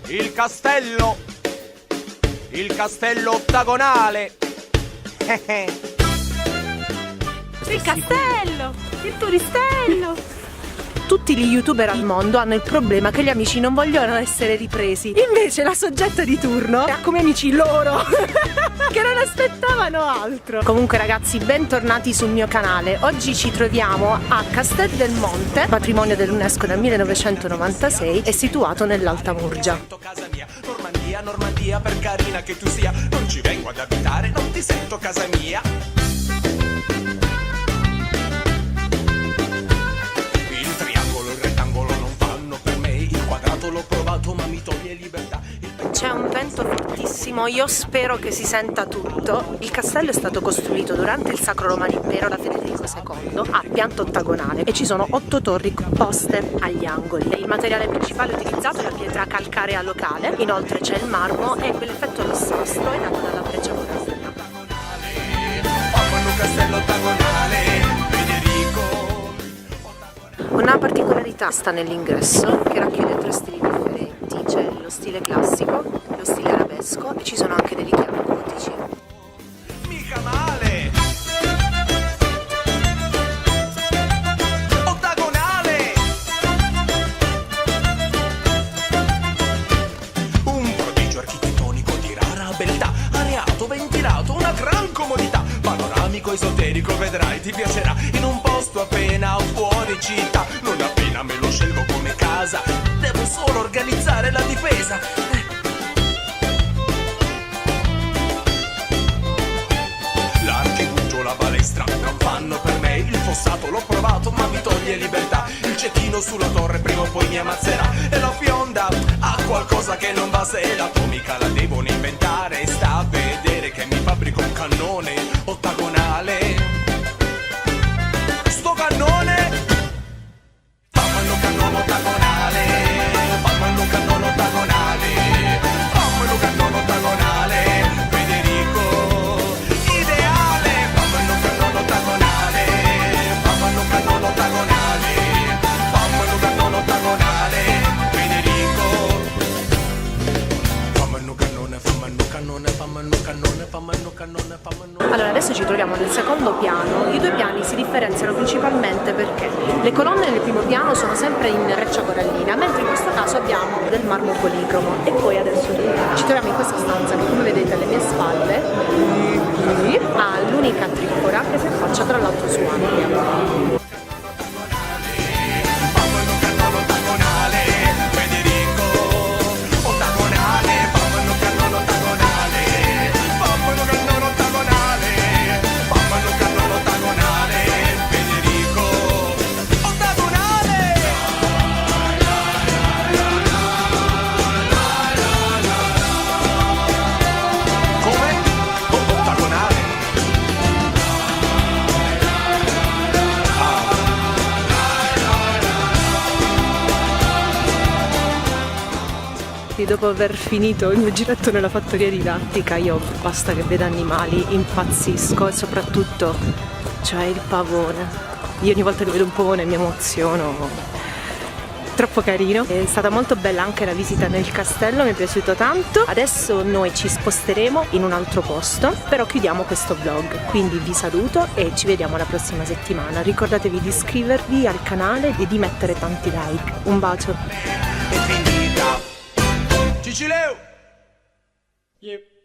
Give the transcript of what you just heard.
il castello ottagonale. Il castello, il turistello. Tutti gli youtuber al mondo hanno il problema che gli amici non vogliono essere ripresi. Invece la soggetta di turno ha come amici loro che non aspettavano altro. Comunque ragazzi, bentornati sul mio canale. Oggi ci troviamo a Castel del Monte, patrimonio dell'UNESCO del 1996 e situato nell'Alta Murgia. Normandia, per carina che tu sia, non ci vengo ad abitare, non ti sento casa mia. L'ho provato ma mi toglie libertà. C'è un vento fortissimo, io spero che si senta tutto. Il castello è stato costruito durante il Sacro Romano Impero da Federico II a pianta ottagonale e ci sono 8 torri poste agli angoli. Il materiale principale utilizzato è la pietra calcarea locale, inoltre c'è il marmo e quell'effetto rossastro è dato dalla breccia corallina. Castello ottagonale, Federico. Una particolarità sta nell'ingresso che racchiude 3 stili differenti, c'è lo stile classico, lo stile arabesco e ci sono anche dei richiami gotici. Mica male! Ottagonale! Un prodigio architettonico di rara beltà, areato, ventilato, una gran comodità, panoramico, esoterico, vedrai ti piacerà, in un posto appena fuori città. Non appena me lo scelgo come casa, devo solo organizzare la difesa. L'archivugio, la balestra non fanno per me, il fossato l'ho provato ma mi toglie libertà, il cecchino sulla torre prima o poi mi ammazzerà, e la fionda ha qualcosa che non va, se l'atomica la devono inventare, sta a vedere che mi fabbrico un cannone ottagonale. Sto cannone ottagonale, fammelo cannone ottagonale, fammelo cannone ottagonale, Federico ideale, fammelo cannone ottagonale, fammelo cannone ottagonale, fammelo cannone ottagonale, Federico, fammelo cannone, fammelo cannone, fammelo cannone, fammelo cannone, fammelo. Allora adesso ci troviamo nel secondo piano. I 2 piani si differenziano principalmente perché le colonne nel primo piano sono sempre in breccia corallina, mentre in questo caso abbiamo del marmo policromo. E poi adesso ci troviamo in questa stanza che, come vedete alle mie spalle, ha l'unica tripora che si affaccia tra l'altro su ampia. Dopo aver finito il mio giretto nella fattoria didattica, io basta che veda animali impazzisco, e soprattutto c'è il pavone. Io ogni volta che vedo un pavone mi emoziono, troppo carino. È stata molto bella anche la visita nel castello, mi è piaciuto tanto. Adesso noi ci sposteremo in un altro posto, però chiudiamo questo vlog, quindi vi saluto e ci vediamo la prossima settimana. Ricordatevi di iscrivervi al canale e di mettere tanti like. Un bacio! Cicileo! Yeah.